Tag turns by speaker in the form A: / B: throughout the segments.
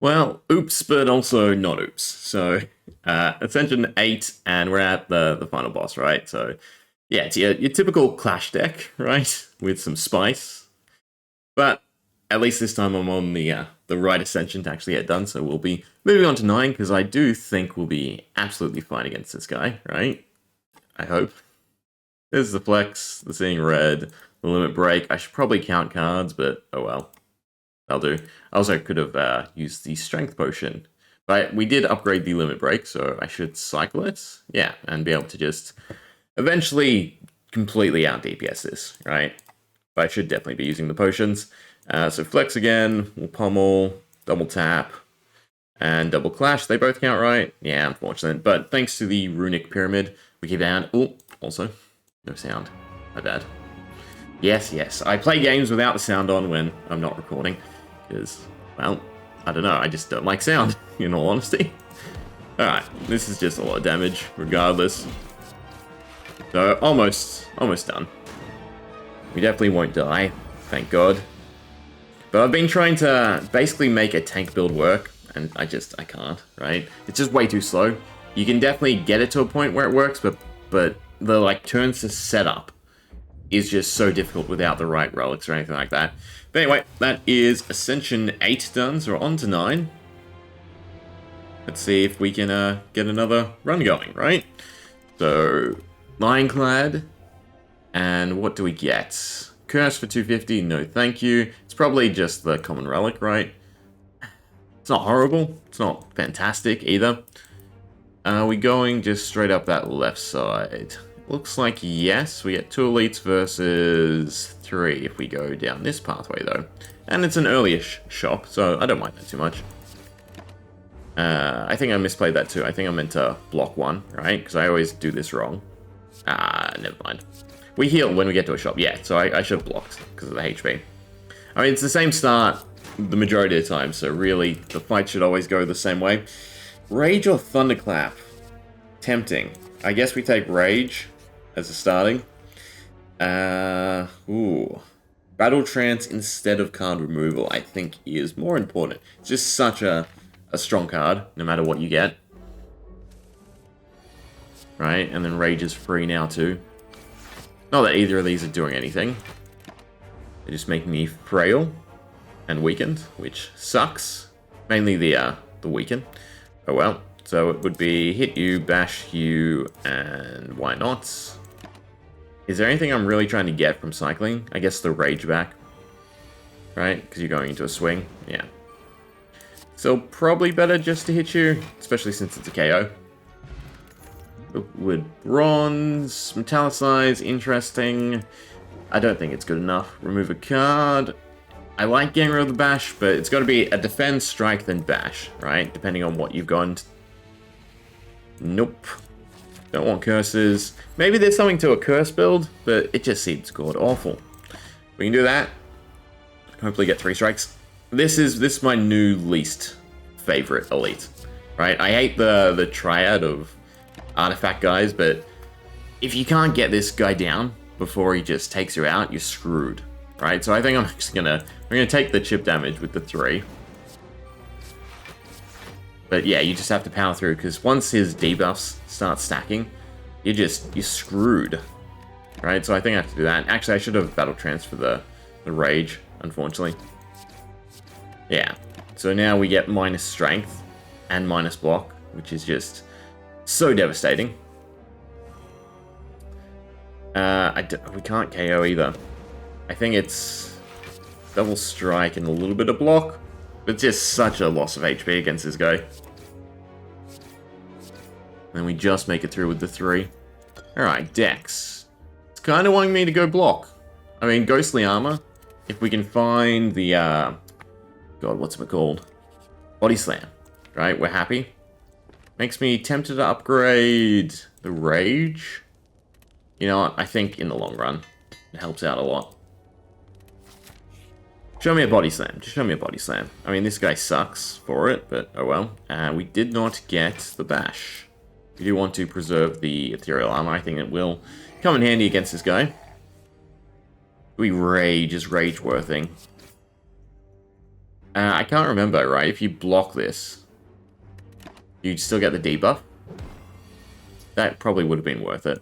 A: Well, oops, but also not oops. So, Ascension 8, and we're at the final boss, right? So, yeah, it's your typical Clash deck, right? With some spice. But at least this time I'm on the right Ascension to actually get done, so we'll be moving on to 9, because I do think we'll be absolutely fine against this guy, right? I hope. There's the flex, the seeing red, the limit break. I should probably count cards, but oh well. That'll do. I also could have used the strength potion. But we did upgrade the limit break, so I should cycle it. Yeah, and be able to just eventually completely out DPS this, right? But I should definitely be using the potions. So flex again, we'll pummel, double tap, and double clash. They both count, right? Yeah, unfortunate. But thanks to the runic pyramid, we keep down. Oh, also, no sound. My bad. Yes, yes. I play games without the sound on when I'm not recording. Because, well, I don't know. I just don't like sound, in all honesty. Alright, this is just a lot of damage, regardless. So, almost done. We definitely won't die, thank God. But I've been trying to basically make a tank build work, and I can't, right? It's just way too slow. You can definitely get it to a point where it works, but the, turns to set up is just so difficult without the right relics or anything like that. But anyway, that is Ascension 8 done, so we're on to 9. Let's see if we can get another run going, right? So, Ironclad, and what do we get? Curse for 250, no thank you. It's probably just the common relic, right? It's not horrible, it's not fantastic either. Are we going just straight up that left side? Looks like yes, we get 2 elites versus 3 if we go down this pathway though. And it's an early-ish shop, so I don't mind that too much. I think I misplayed that too. I think I meant to block 1, right? Because I always do this wrong. Never mind. We heal when we get to a shop, yeah, so I should have blocked because of the HP. I mean, it's the same start the majority of the time, so really, the fight should always go the same way. Rage or Thunderclap? Tempting. I guess we take Rage as a starting. Ooh. Battle Trance instead of card removal, I think, is more important. It's just such a strong card, no matter what you get. Right, and then Rage is free now too. Not that either of these are doing anything. They just make me frail and weakened, which sucks. Mainly the weaken. Oh well. So it would be hit you, bash you, and why not? Is there anything I'm really trying to get from cycling? I guess the rage back. Right? Because you're going into a swing. Yeah. So probably better just to hit you, especially since it's a KO. Wood bronze, metallicize, interesting. I don't think it's good enough. Remove a card. I like getting rid of the bash, but it's got to be a defense, strike, then bash, right? Depending on what you've gone. Nope. Don't want curses. Maybe there's something to a curse build, but it just seems god awful. We can do that. Hopefully get 3 strikes. This is my new least favorite elite, right? I hate the triad of artifact guys, but if you can't get this guy down before he just takes you out, you're screwed, right? So I think I'm gonna take the chip damage with the 3. But yeah, you just have to power through, because once his debuffs start stacking, you're screwed, right? So I think I have to do that. Actually, I should have battle transfer the rage, unfortunately. Yeah. So now we get minus strength and minus block, which is just so devastating. We can't KO either. I think it's double strike and a little bit of block. It's just such a loss of HP against this guy. And we just make it through with the 3. Alright, Dex. It's kind of wanting me to go block. I mean, Ghostly Armor. If we can find the, God, what's it called? Body Slam. Right, we're happy. Makes me tempted to upgrade the Rage. You know what, I think in the long run, it helps out a lot. Show me a body slam. Just show me a body slam. I mean, this guy sucks for it, but oh well. We did not get the bash. We do want to preserve the ethereal armor. I think it will come in handy against this guy. Do we rage? Is rage worthing? I can't remember, right? If you block this, you still get the debuff. That probably would have been worth it.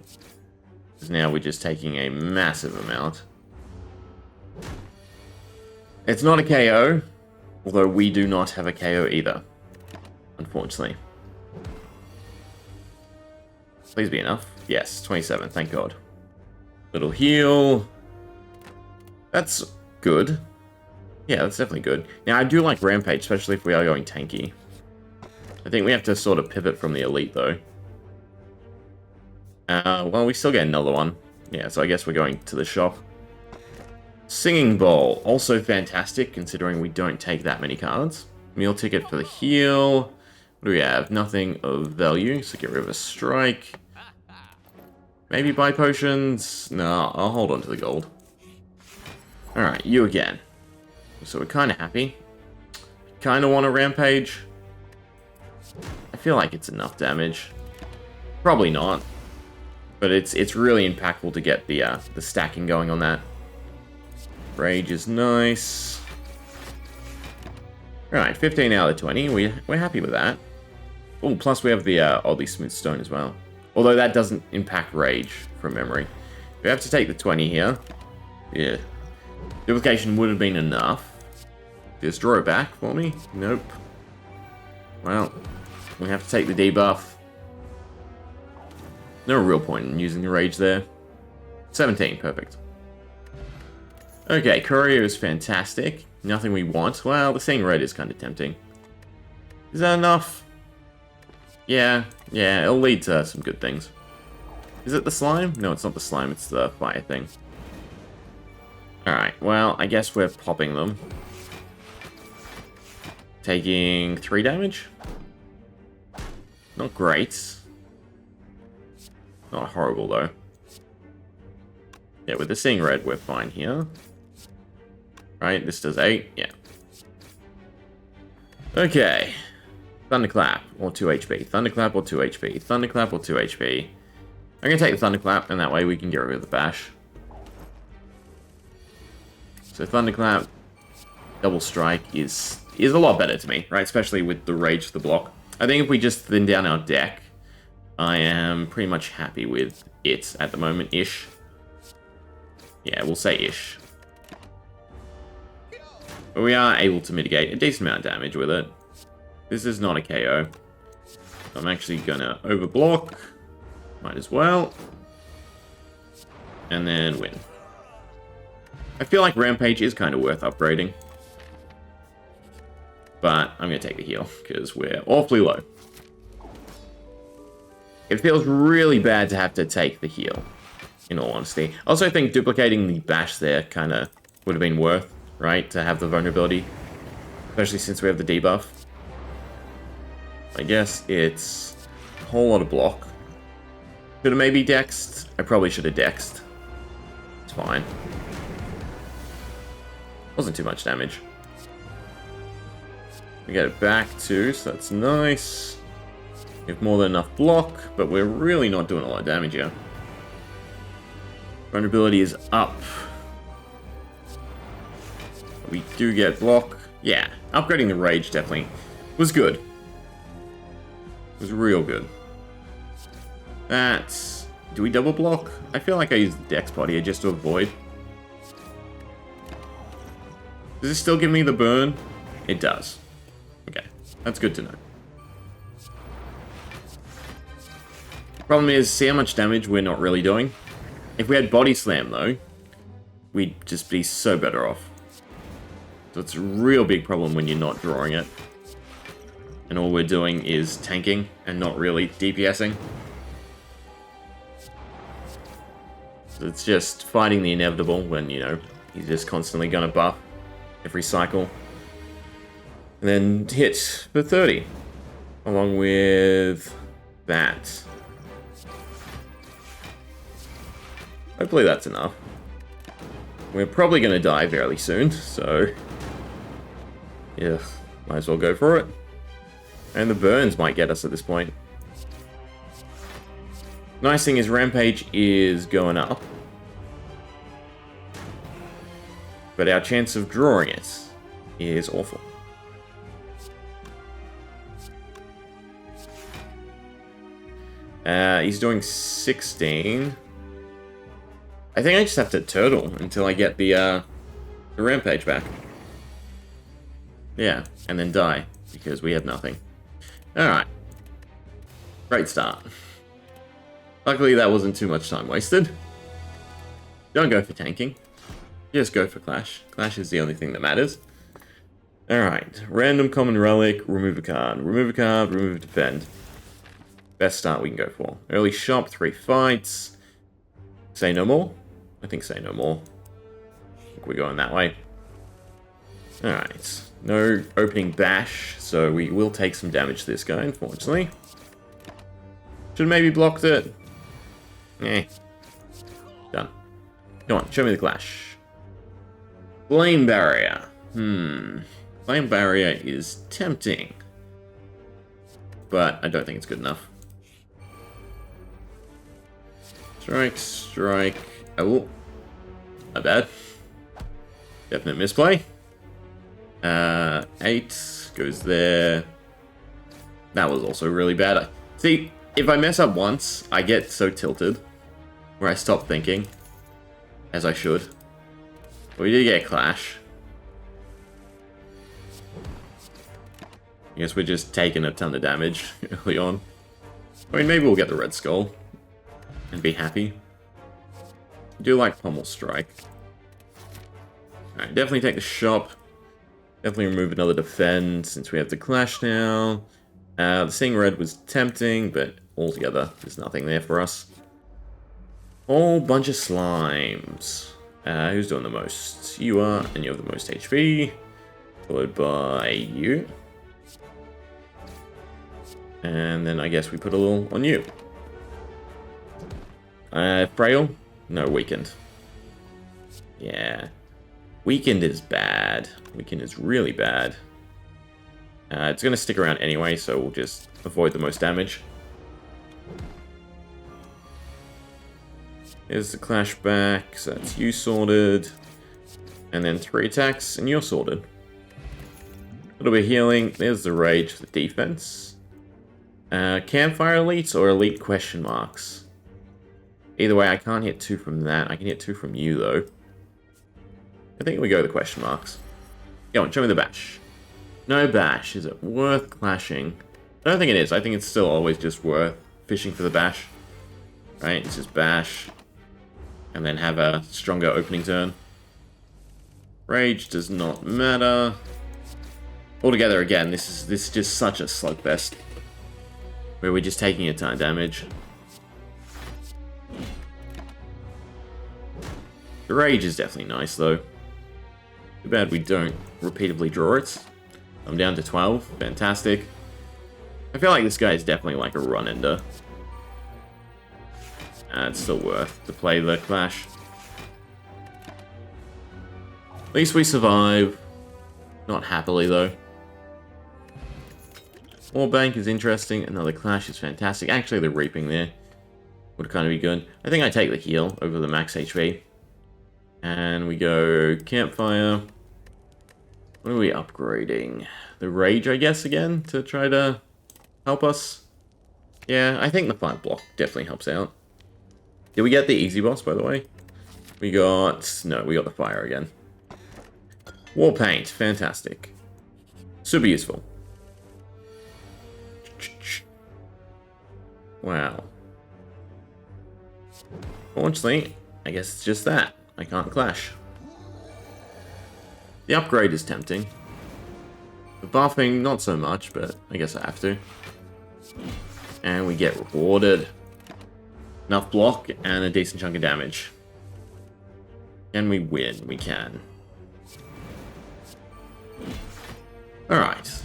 A: Because now we're just taking a massive amount. It's not a KO, although we do not have a KO either, unfortunately. Please be enough. Yes, 27, thank God. Little heal. That's good. Yeah, that's definitely good. Now, I do like Rampage, especially if we are going tanky. I think we have to sort of pivot from the elite, though. Well, we still get another one. Yeah, so I guess we're going to the shop. Singing Bowl, also fantastic, considering we don't take that many cards. Meal ticket for the heal. What do we have? Nothing of value, so get rid of a strike. Maybe buy potions? No, I'll hold on to the gold. Alright, you again. So we're kind of happy. Kind of want a Rampage. I feel like it's enough damage. Probably not. But it's really impactful to get the stacking going on that. Rage is nice. Alright, 15 out of 20. We're happy with that. Oh, plus we have the oddly smooth stone as well. Although that doesn't impact rage from memory. We have to take the 20 here. Yeah. Duplication would have been enough. Just draw it back for me? Nope. Well, we have to take the debuff. No real point in using the rage there. 17, perfect. Okay, Courier is fantastic. Nothing we want. Well, the Seeing Red is kind of tempting. Is that enough? Yeah, it'll lead to some good things. Is it the slime? No, it's not the slime, it's the fire thing. Alright, well, I guess we're popping them. Taking 3 damage? Not great. Not horrible, though. Yeah, with the Seeing Red, we're fine here. Right, this does 8, yeah. Okay. Thunderclap, or 2 HP. Thunderclap, or 2 HP. Thunderclap, or 2 HP. I'm going to take the Thunderclap, and that way we can get rid of the Bash. So Thunderclap, Double Strike is a lot better to me, right? Especially with the Rage to the block. I think if we just thin down our deck, I am pretty much happy with it at the moment-ish. Yeah, we'll say ish. But we are able to mitigate a decent amount of damage with it. This is not a KO. I'm actually gonna overblock. Might as well. And then win. I feel like Rampage is kind of worth upgrading. But I'm gonna take the heal, because we're awfully low. It feels really bad to have to take the heal, in all honesty. I also think duplicating the bash there kind of would have been worth, right? To have the vulnerability. Especially since we have the debuff. I guess it's a whole lot of block. Should have maybe dexed? I probably should have dexed. It's fine. Wasn't too much damage. We get it back too, so that's nice. We have more than enough block, but we're really not doing a lot of damage here. Vulnerability is up. We do get block. Yeah, upgrading the rage definitely was good. It was real good. That's... Do we double block? I feel like I used the dex body here just to avoid. Does this still give me the burn? It does. Okay, that's good to know. Problem is, see how much damage we're not really doing? If we had body slam though, we'd just be so better off. So it's a real big problem when you're not drawing it. And all we're doing is tanking and not really DPSing. So it's just fighting the inevitable when, you know, he's just constantly gonna buff every cycle. And then hit for 30. Along with that. Hopefully that's enough. We're probably going to die fairly soon, so... yeah, might as well go for it. And the burns might get us at this point. Nice thing is Rampage is going up. But our chance of drawing it is awful. He's doing 16. I think I just have to turtle until I get the rampage back. Yeah, and then die, because we have nothing. Alright. Great start. Luckily that wasn't too much time wasted. Don't go for tanking. Just go for Clash. Clash is the only thing that matters. Alright. Random common relic, remove a card. Remove a card, remove a defend. Best start we can go for. Early shop, 3 fights. Say no more? I think say no more. I think we're going that way. Alright. No opening bash, so we will take some damage to this guy, unfortunately. Should maybe blocked it. Eh. Done. Come on, show me the Clash. Flame Barrier. Flame Barrier is tempting. But I don't think it's good enough. Strike, strike. Oh. Not bad. Definite misplay. 8 goes there. That was also really bad. See, if I mess up once, I get so tilted where I stop thinking, as I should. But we did get a Clash. I guess we're just taking a ton of damage early on. I mean, maybe we'll get the Red Skull and be happy. I do like Pummel Strike. Alright, definitely take the shop. Definitely remove another defend since we have the Clash now. The Seeing Red was tempting, but altogether there's nothing there for us. Whole bunch of slimes. Who's doing the most? You are, and you have the most HP. Followed by you. And then I guess we put a little on you. Frail? No, weakened. Yeah. Weakened is bad. Weakened is really bad. It's going to stick around anyway, so we'll just avoid the most damage. Here's the Clash back, so that's you sorted. And then 3 attacks, and you're sorted. A little bit of healing. There's the Rage for the defense. Campfire Elites or Elite question marks? Either way, I can't hit 2 from that. I can hit 2 from you, though. I think we go with the question marks. Go on, show me the bash. No bash. Is it worth clashing? I don't think it is. I think it's still always just worth fishing for the bash. Right? It's just bash. And then have a stronger opening turn. Rage does not matter. Altogether, again, this is just such a slugfest. Where we're just taking a ton of damage. The Rage is definitely nice, though. Too bad we don't repeatedly draw it. I'm down to 12. Fantastic. I feel like this guy is definitely like a run-ender. It's still worth to play the Clash. At least we survive. Not happily, though. Warbank is interesting. Another Clash is fantastic. Actually, the Reaping there would kind of be good. I think I take the heal over the max HP. And we go Campfire. What are we upgrading? The Rage, I guess, again, to try to help us. Yeah, I think the 5 block definitely helps out. Did we get the easy boss, by the way? We got... No, we got the Fire again. War Paint, fantastic. Super useful. Wow. Fortunately, I guess it's just that. I can't Clash. The upgrade is tempting. The buffing, not so much, but I guess I have to. And we get rewarded. Enough block and a decent chunk of damage. Can we win? We can. Alright.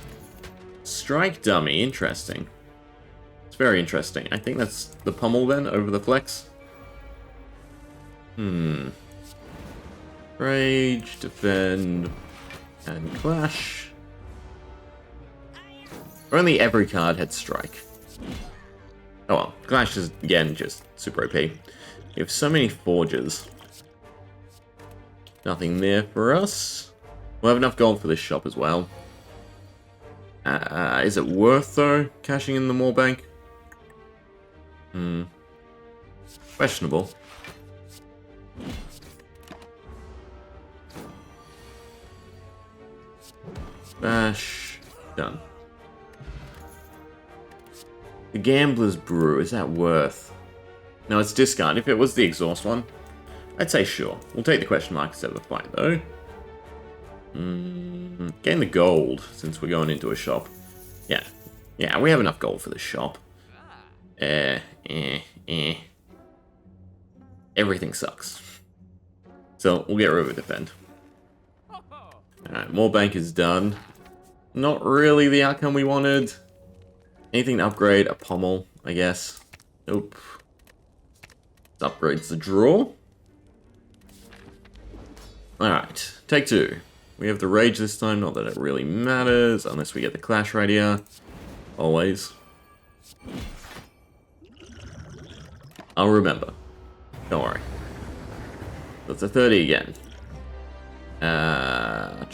A: Strike Dummy, interesting. It's very interesting. I think that's the Pummel then, over the Flex. Rage, Defend, and Clash. Only every card had Strike. Oh well, Clash is, again, just super OP. We have so many Forges. Nothing there for us. We'll have enough gold for this shop as well. Is it worth, though, cashing in the Moorbank? I Questionable. Bash. Done. The Gambler's Brew, is that worth? No, it's discard. If it was the exhaust one, I'd say sure. We'll take the question mark instead of the fight, though. Gain the gold, since we're going into a shop. Yeah. Yeah, we have enough gold for the shop. Everything sucks. So, we'll get River Defend. Alright, more bank is done. Not really the outcome we wanted. Anything to upgrade? A pommel, I guess. Nope. This upgrades the draw. Alright, take two. We have the rage this time, not that it really matters, unless we get the clash right here. Always. I'll remember. Don't worry. That's a 30 again. No.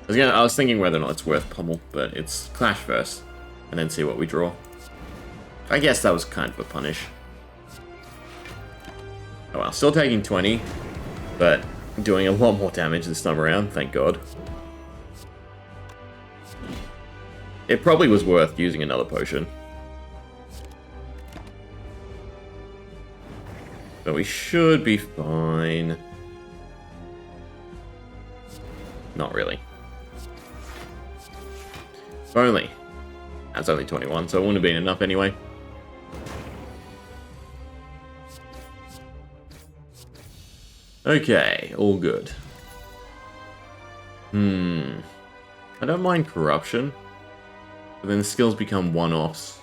A: I was thinking whether or not it's worth pommel, but it's clash first, and then see what we draw. I guess that was kind of a punish. Oh well, still taking 20, but doing a lot more damage this time around, thank God. It probably was worth using another potion. But we should be fine. Not really. If only. That's only 21, so it wouldn't have been enough anyway. Okay, all good. I don't mind corruption, but then the skills become one-offs.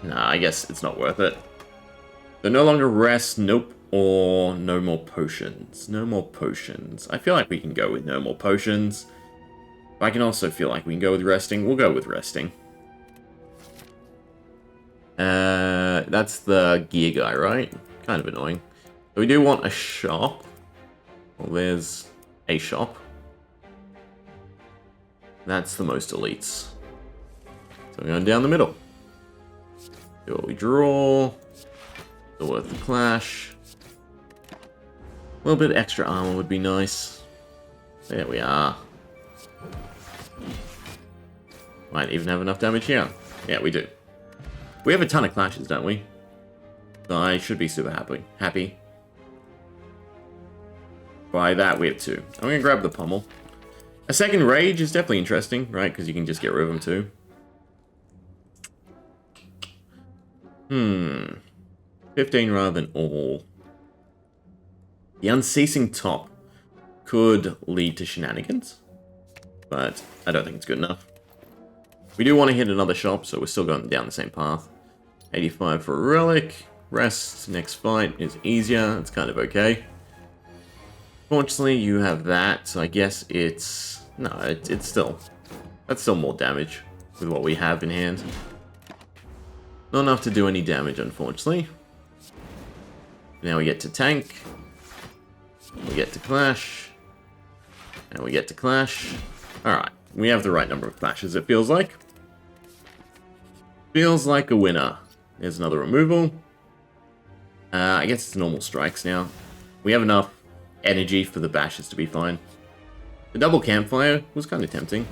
A: Nah, I guess it's not worth it. So no longer rest, nope, or no more potions. No more potions. I feel like we can go with no more potions. But I can also feel like we can go with resting. We'll go with resting. That's the gear guy, right? Kind of annoying. So we do want a shop. Well, there's a shop. That's the most elites. So we're going down the middle. Do what we draw. Still worth the clash. A little bit extra armor would be nice. There we are. Might even have enough damage here. Yeah, we do. We have a ton of clashes, don't we? So I should be super happy. By that, we have two. I'm going to grab the pommel. A second rage is definitely interesting, right? Because you can just get rid of them too. 15 rather than all. The unceasing top could lead to shenanigans, but I don't think it's good enough. We do want to hit another shop, so we're still going down the same path. 85 for a relic. Rest, next fight is easier. It's kind of okay. Fortunately, you have that, so I guess it's... No, it's still... That's still more damage with what we have in hand. Not enough to do any damage, unfortunately. Now we get to tank. We get to clash. And we get to clash. Alright, we have the right number of clashes, it feels like. Feels like a winner. There's another removal. I guess it's normal strikes now. We have enough energy for the bashes to be fine. The double campfire was kind of tempting.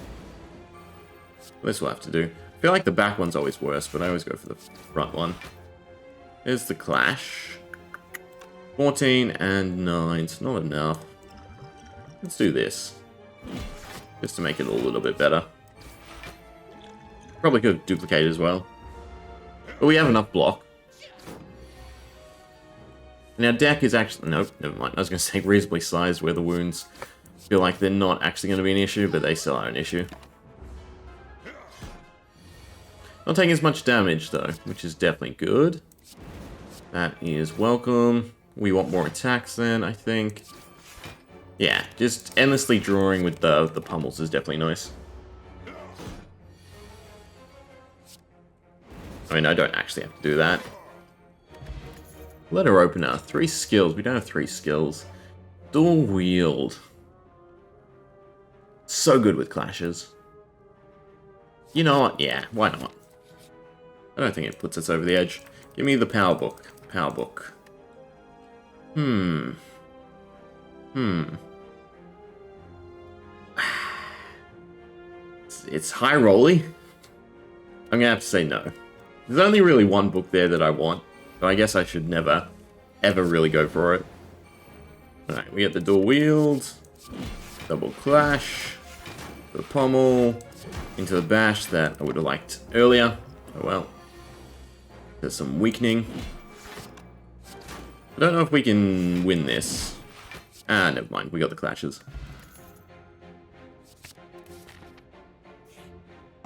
A: This will have to do. I feel like the back one's always worse, but I always go for the front one. There's the clash. 14 and 9, it's not enough. Let's do this. Just to make it a little bit better. Probably could have duplicated as well. But we have enough block. And our deck is actually... Nope, never mind. I was going to say reasonably sized where the wounds feel like they're not actually going to be an issue, but they still are an issue. Not taking as much damage, though, which is definitely good. That is welcome. We want more attacks then, I think. Yeah, just endlessly drawing with the pummels is definitely nice. I mean, I don't actually have to do that. Letter opener, 3 skills. We don't have 3 skills. Dual wield. So good with clashes. You know what? Yeah, why not? I don't think it puts us over the edge. Give me the power book. Power book. It's high rolly. I'm gonna have to say no. There's only really one book there that I want, so I guess I should never, ever really go for it. Alright, we get the dual wield, double clash, the pommel, into the bash that I would have liked earlier. Oh well. There's some weakening. I don't know if we can win this. Ah, never mind. We got the clashes.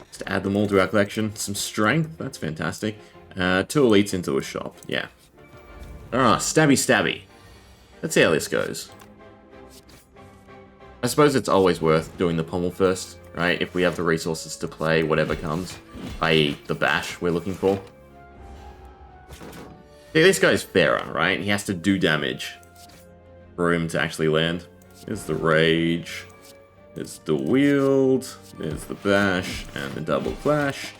A: Just to add them all to our collection. Some strength. That's fantastic. 2 elites into a shop. Yeah. Ah, stabby stabby. Let's see how this goes. I suppose it's always worth doing the pommel first, right? If we have the resources to play whatever comes. I.e. the bash we're looking for. See, this guy's fairer, right? He has to do damage for him to actually land. There's the rage. There's the wield. There's the bash and the double clash.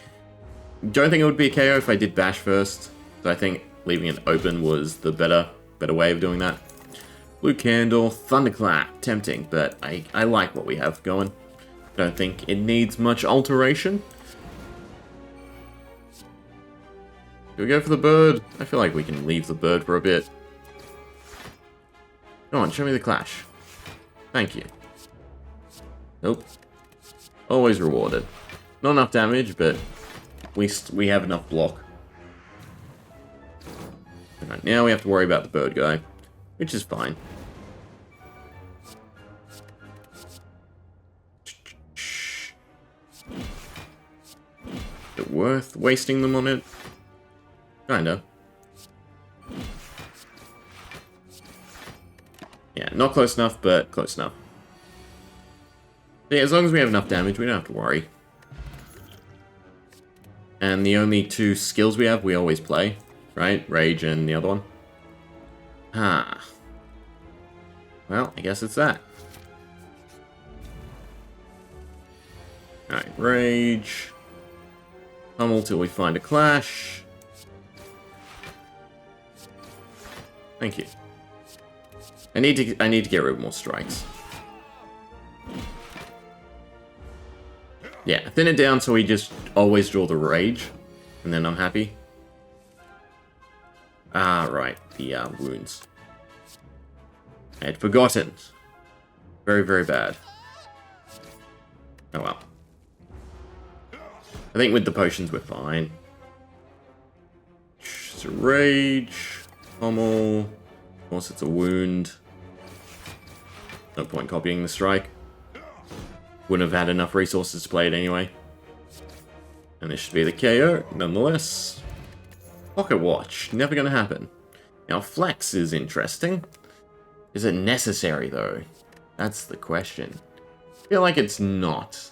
A: Don't think it would be a KO if I did bash first. So I think leaving it open was the better way of doing that. Blue candle, thunderclap, tempting, but I like what we have going. Don't think it needs much alteration. Do we go for the bird? I feel like we can leave the bird for a bit. Come on, show me the clash. Thank you. Nope. Always rewarded. Not enough damage, but at least we have enough block. Alright, now we have to worry about the bird guy, which is fine. Is it worth wasting them on it? Kinda. Yeah, not close enough, but close enough. Yeah, as long as we have enough damage, we don't have to worry. And the only 2 skills we have, we always play, right? Rage and the other one. Ah. Well, I guess it's that. Alright, rage. Pummel till we find a clash. Thank you. I need to get rid of more strikes. Yeah, thin it down so we just always draw the rage, and then I'm happy. Ah, right, the wounds. I had forgotten. Very, very bad. Oh well. I think with the potions we're fine. It's a rage. Pommel. Of course, it's a wound. No point copying the strike. Wouldn't have had enough resources to play it anyway. And this should be the KO, nonetheless. Pocket watch, never gonna happen. Now, flex is interesting. Is it necessary, though? That's the question. I feel like it's not.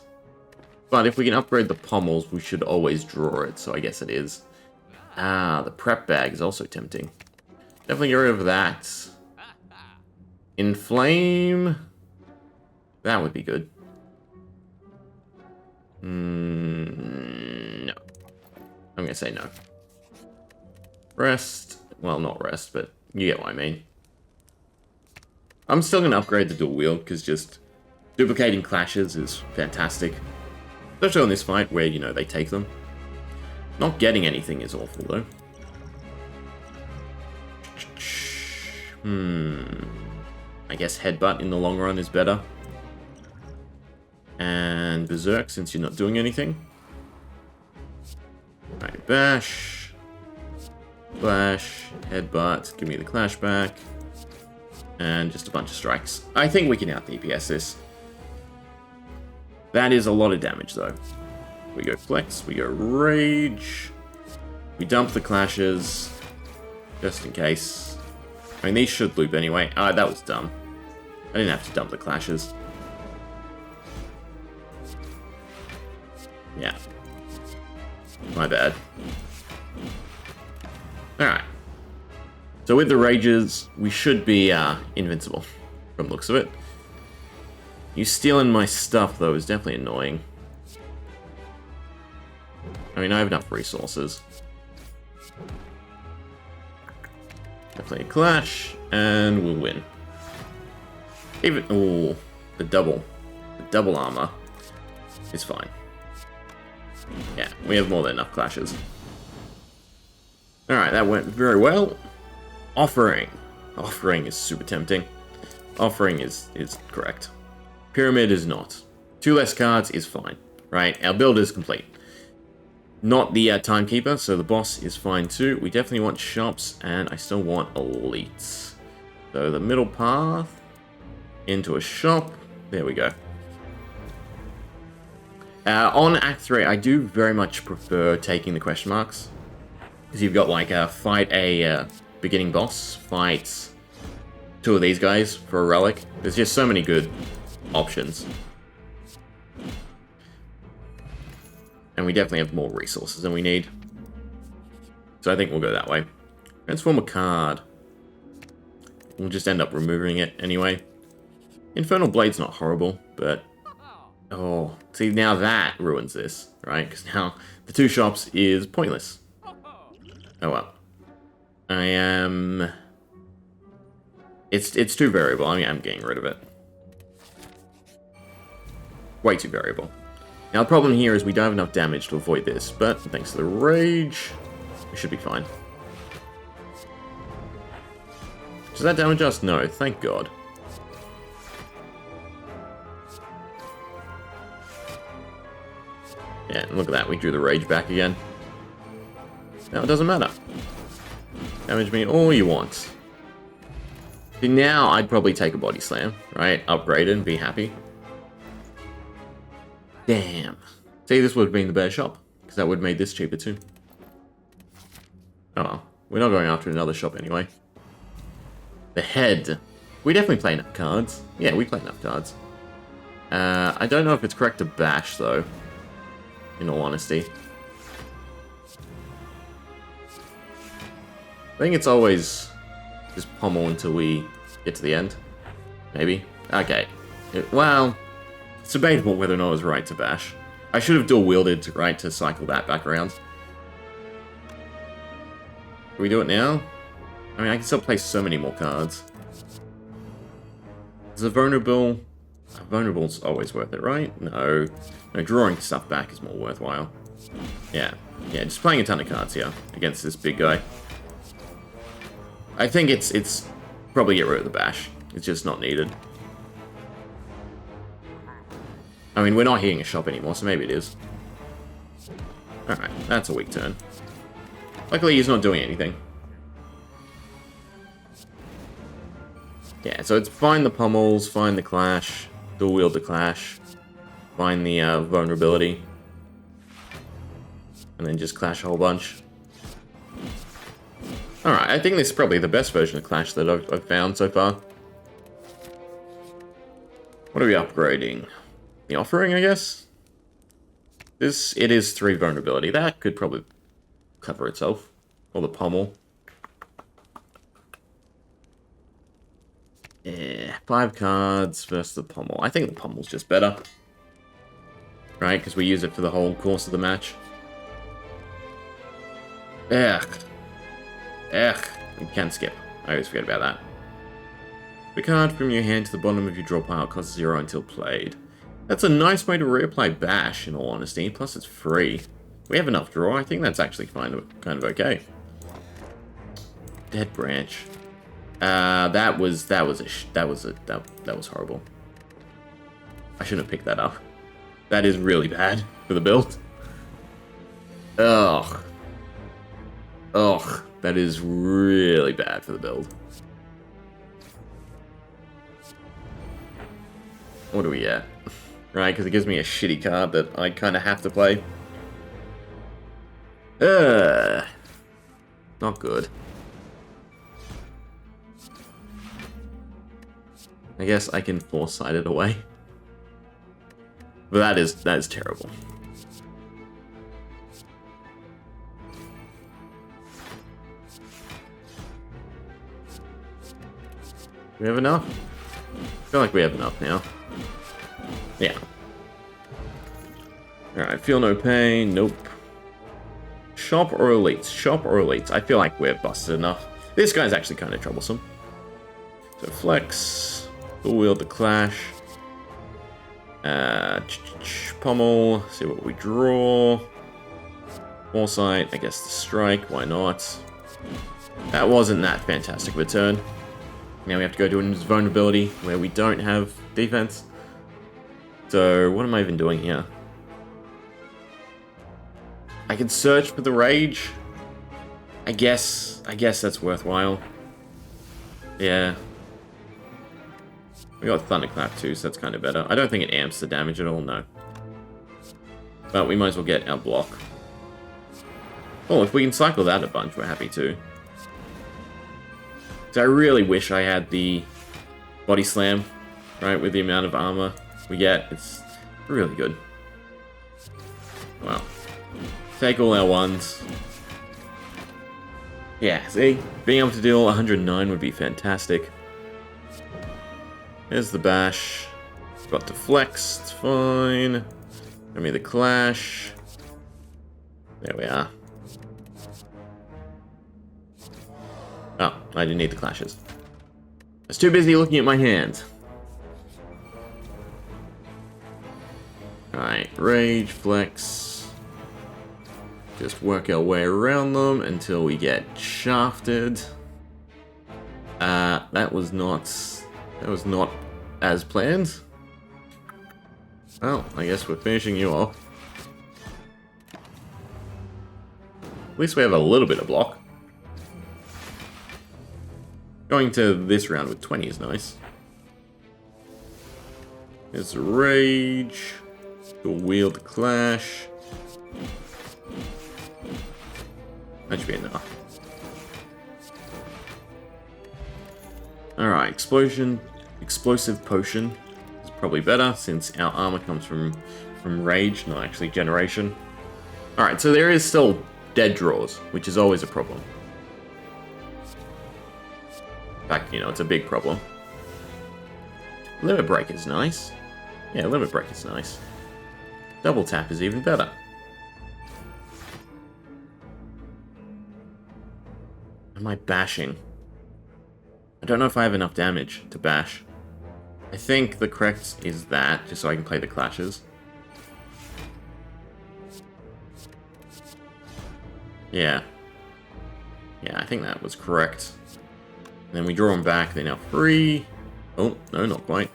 A: But if we can upgrade the pommels, we should always draw it, so I guess it is. Ah, the prep bag is also tempting. Definitely get rid of that. Inflame. That would be good. No. I'm gonna say no. Rest. Well, not rest, but you get what I mean. I'm still gonna upgrade the dual wield, because just duplicating clashes is fantastic. Especially on this fight where, you know, they take them. Not getting anything is awful, though. I guess headbutt in the long run is better. And berserk, since you're not doing anything. Alright, bash. Flash. Headbutt. Give me the clash back. And just a bunch of strikes. I think we can out-DPS this. That is a lot of damage, though. We go flex. We go rage. We dump the clashes. Just in case. I mean, these should loop anyway. Ah, that was dumb. I didn't have to dump the clashes. Yeah. My bad. Alright. So with the rages, we should be invincible, from the looks of it. You stealing my stuff, though, is definitely annoying. I mean, I have enough resources. Definitely a clash, and we'll win. Even, ooh, the double armor is fine. Yeah, we have more than enough clashes. Alright, that went very well. Offering. Offering is super tempting. Offering is correct. Pyramid is not. 2 less cards is fine, right? Our build is complete. Not the timekeeper, so the boss is fine too. We definitely want shops, and I still want elites. So the middle path into a shop. There we go. On Act 3, I do very much prefer taking the question marks. Because you've got like fight a beginning boss, fight 2 of these guys for a relic. There's just so many good options. And we definitely have more resources than we need. So I think we'll go that way. Transform a card. We'll just end up removing it anyway. Infernal Blade's not horrible, but... Oh, see, now that ruins this, right? Because now the 2 shops is pointless. Oh well. I am... It's too variable. I mean, I'm getting rid of it. Way too variable. Now the problem here is we don't have enough damage to avoid this, but thanks to the rage, we should be fine. Does that damage us? No, thank God. Yeah, look at that, we drew the rage back again. Now it doesn't matter. Damage me all you want. See, now I'd probably take a body slam, right? Upgrade it and be happy. Damn. See, this would have been the better shop, because that would have made this cheaper too. Oh well, we're not going after another shop anyway. The head. We definitely play enough cards. Yeah, we play enough cards. I don't know if it's correct to bash, though. In all honesty. I think it's always just pommel until we get to the end. Maybe. Okay. Well, it's debatable whether or not it was right to bash. I should have dual wielded to cycle that back around. Can we do it now? I mean, I can still play so many more cards. Is a vulnerable... Vulnerable's always worth it, right? No. No, drawing stuff back is more worthwhile. Yeah. Yeah, just playing a ton of cards here against this big guy. I think it's probably get rid of the bash. It's just not needed. I mean, we're not hitting a shop anymore, so maybe it is. Alright, that's a weak turn. Luckily, he's not doing anything. Yeah, so it's find the pummels, find the clash, dual wield the clash, find the vulnerability, and then just clash a whole bunch. Alright, I think this is probably the best version of clash that I've found so far. What are we upgrading? The offering, I guess? It is 3 vulnerability. That could probably cover itself. Or the pommel. Yeah, 5 cards versus the pommel. I think the pommel's just better. Right, because we use it for the whole course of the match. Ugh. Ugh. You can skip. I always forget about that. The card from your hand to the bottom of your draw pile costs 0 until played. That's a nice way to reapply Bash, in all honesty. Plus, it's free. We have enough draw. I think that's actually kind of okay. Dead branch. That was horrible. I shouldn't have picked that up. That is really bad for the build. Ugh. Ugh. That is really bad for the build. What are we at? Right, because it gives me a shitty card that I kind of have to play. Not good. I guess I can foresight it away. But that is terrible. Do we have enough? I feel like we have enough now. Yeah. Alright, feel no pain. Nope. Shop or elites? Shop or elites? I feel like we're busted enough. This guy's actually kind of troublesome. So flex, full wield the clash. Pommel, see what we draw. Foresight, I guess the strike, why not? That wasn't that fantastic of a turn. Now we have to go to an vulnerability where we don't have defense. So what am I even doing here? I can search for the rage. I guess that's worthwhile. Yeah. We got Thunderclap too, so that's kind of better. I don't think it amps the damage at all, no. But we might as well get our block. Oh, if we can cycle that a bunch, we're happy too. So I really wish I had the body slam, right, with the amount of armor we get. It's really good. Wow. Take all our ones. Yeah, see? Being able to deal 109 would be fantastic. There's the bash. Got the flex, it's fine. Give me the clash. There we are. Oh, I didn't need the clashes. I was too busy looking at my hand. Alright, rage, flex. Just work our way around them until we get shafted. That was not as planned. Well, I guess we're finishing you off. At least we have a little bit of block. Going to this round with 20 is nice. There's the rage. We'll wield the clash. That should be enough. Alright, explosive potion is probably better since our armor comes from rage, not actually generation. Alright, so there is still dead draws, which is always a problem. In fact, it's a big problem. Limit break is nice. Yeah, limit break is nice. Double tap is even better. Am I bashing? I don't know if I have enough damage to bash. I think the correct is that, just so I can play the clashes. Yeah. Yeah, I think that was correct. And then we draw them back, they're now free. Oh, no, not quite.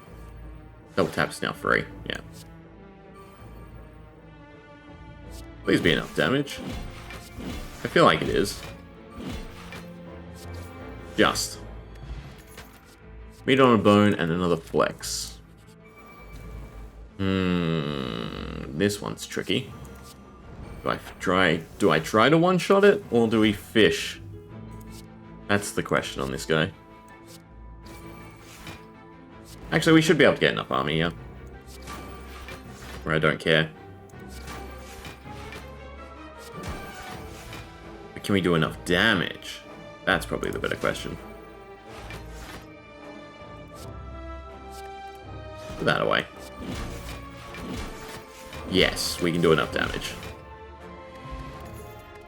A: Double tap's now free, yeah. Please be enough damage. I feel like it is. Just. Meat on a bone and another flex. This one's tricky. Do I try to one-shot it, or do we fish? That's the question on this guy. Actually, we should be able to get enough army, yeah. Where I don't care. But can we do enough damage? That's probably the better question. Put that away. Yes, we can do enough damage.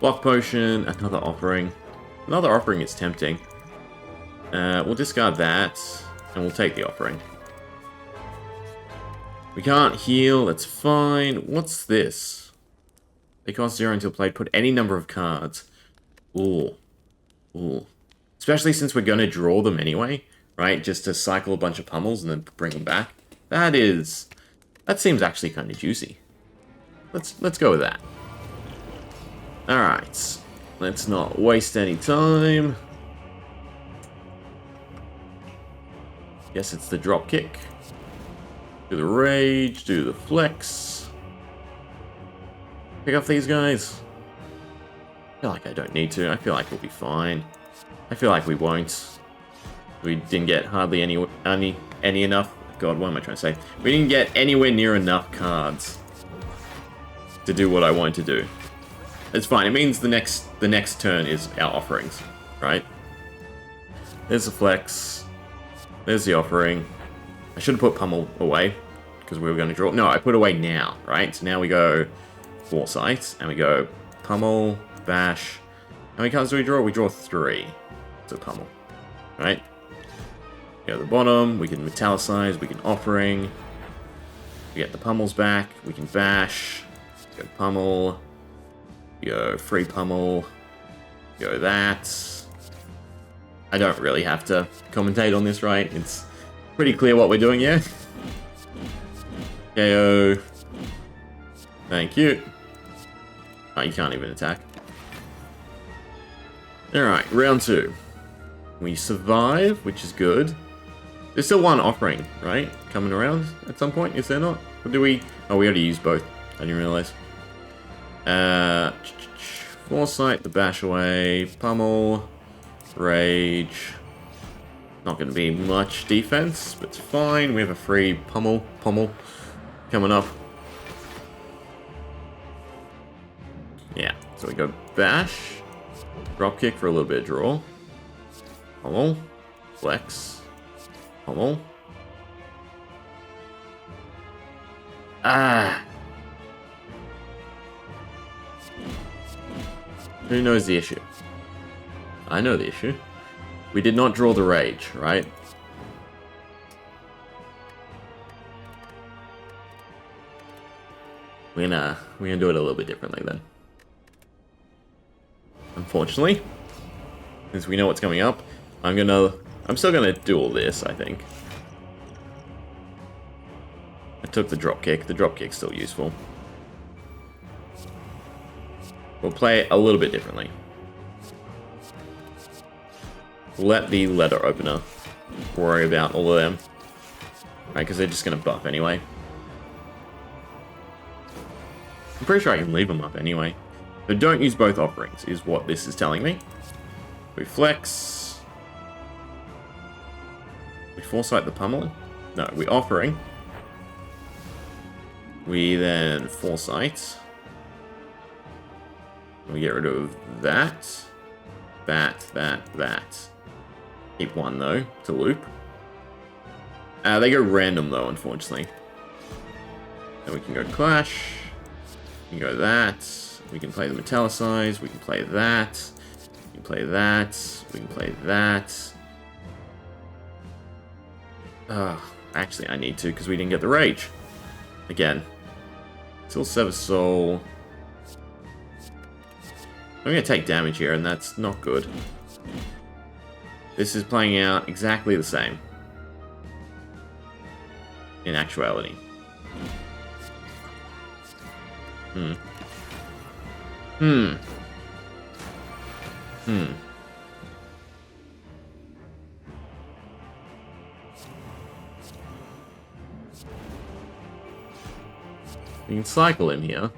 A: Block potion, another offering. Another offering is tempting. We'll discard that, and we'll take the offering. We can't heal, that's fine. What's this? They cost 0 until played. Put any number of cards. Ooh. Ooh. Especially since we're going to draw them anyway, right? Just to cycle a bunch of pummels and then bring them back. That seems actually kind of juicy. Let's go with that. Alright. Let's not waste any time. Guess it's the drop kick. Do the rage, do the flex. Pick off these guys. I feel like I don't need to. I feel like we'll be fine. I feel like we won't. We didn't get hardly any enough. God, what am I trying to say? We didn't get anywhere near enough cards to do what I wanted to do. It's fine. It means the next turn is our offerings, right? There's the flex. There's the offering. I should have put pummel away because we were going to draw. No, I put away now, right? So now we go foresight and we go pummel, bash. How many cards do we draw? We draw 3. So pummel. Right? Go to the bottom, we can metallicize, we can offering. We get the pummels back, we can bash. Go pummel. Go free pummel. Go that. I don't really have to commentate on this, right? It's pretty clear what we're doing here. KO. Thank you. Oh, you can't even attack. Alright, round 2. We survive, which is good. There's still one offering, right? Coming around at some point, is there not? Or do we... Oh, we already used both. I didn't realize. Foresight, the bash away, pummel, rage. Not going to be much defense, but it's fine. We have a free pummel coming up. Yeah, so we go bash, drop kick for a little bit of draw, pummel, flex, pummel. Ah! Who knows the issue? I know the issue. We did not draw the rage, right? We're gonna do it a little bit differently then. Unfortunately, since we know what's coming up, I'm still gonna do all this, I think. I took the drop kick. The drop kick's still useful. We'll play it a little bit differently. We'll let the letter opener worry about all of them. Right, because they're just going to buff anyway. I'm pretty sure I can leave them up anyway. So don't use both offerings, is what this is telling me. We flex. We foresight the pummel. No, we offering. We then foresight. We get rid of that. That. Keep one, though, to loop. They go random, though, unfortunately. Then we can go clash. We can go that. We can play the metallicize. We can play that. We can play that. We can play that. Actually, I need to, because we didn't get the rage. Again. Still Sever Soul. I'm going to take damage here, and that's not good. This is playing out exactly the same. In actuality. We can cycle him here.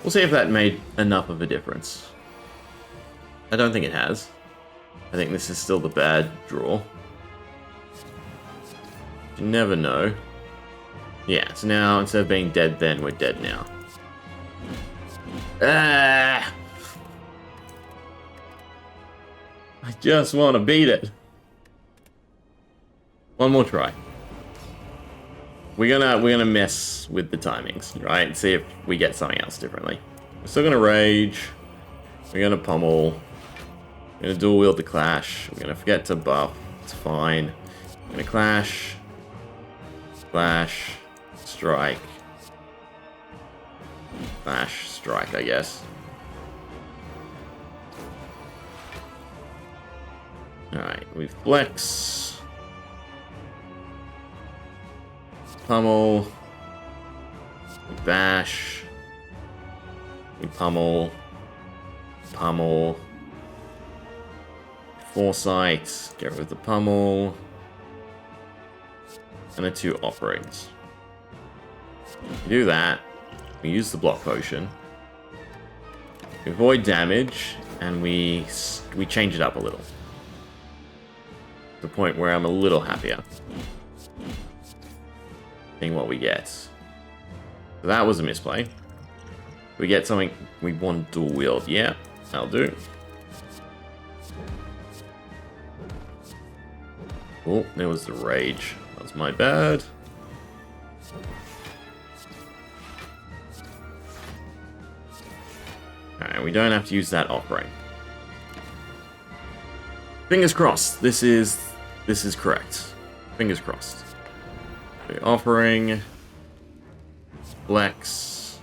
A: We'll see if that made enough of a difference. I don't think it has. I think this is still the bad draw. You never know. Yeah, so now instead of being dead then, we're dead now. Ah! I just want to beat it. One more try. We're gonna mess with the timings, right? See if we get something else differently. We're still gonna rage. We're gonna pummel. We're gonna dual wield the clash. We're gonna forget to buff. It's fine. We're gonna clash. Clash. Strike. Clash. Strike, I guess. Alright, we flex. Pummel. We bash. We pummel. Pummel. Foresight. Get rid of the pummel. And the 2 offerings. We do that. We use the block potion. We avoid damage. And we change it up a little. To the point where I'm a little happier. Seeing what we get. So that was a misplay. We get something we want dual wield. Yeah, that'll do. Oh, there was the rage. That was my bad. Alright, we don't have to use that offering. Fingers crossed. This is correct. Fingers crossed. Okay, offering. Flex.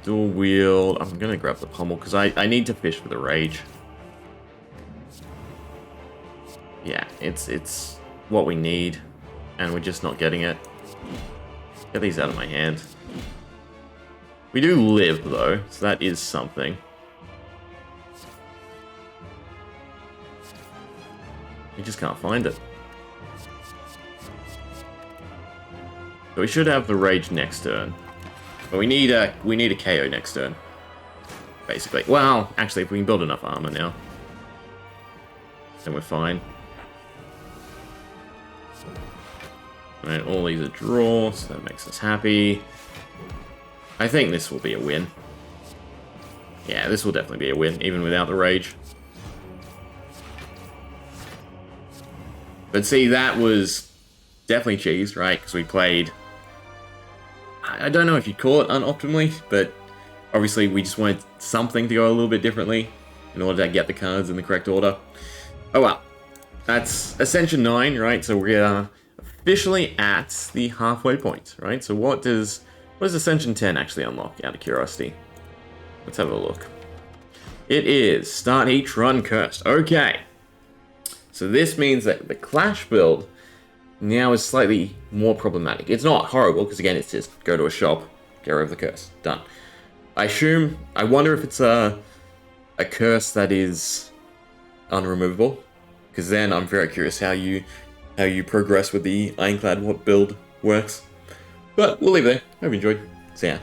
A: Dual wield. I'm gonna grab the pommel because I need to fish for the rage. Yeah, it's what we need, and we're just not getting it. Get these out of my hand. We do live though, so that is something. We just can't find it. So we should have the rage next turn. But we need a KO next turn. Basically. Well, actually if we can build enough armor now, then we're fine. Alright, all these are draws, so that makes us happy. I think this will be a win. Yeah, this will definitely be a win, even without the rage. But see, that was definitely cheesed, right? Because we played... I don't know if you'd call it unoptimally, but obviously we just wanted something to go a little bit differently in order to get the cards in the correct order. Oh well. That's Ascension 9, right? So we are officially at the halfway point, right? So what does Ascension 10 actually unlock, out of curiosity? Let's have a look. It is Start Each Run Cursed. Okay. So this means that the Clash build now is slightly more problematic. It's not horrible, because again, it's just go to a shop, get rid of the curse. Done. I wonder if it's a curse that is unremovable, because then I'm very curious how you progress with the Ironclad, what build works. But we'll leave it there. Hope you enjoyed. See ya.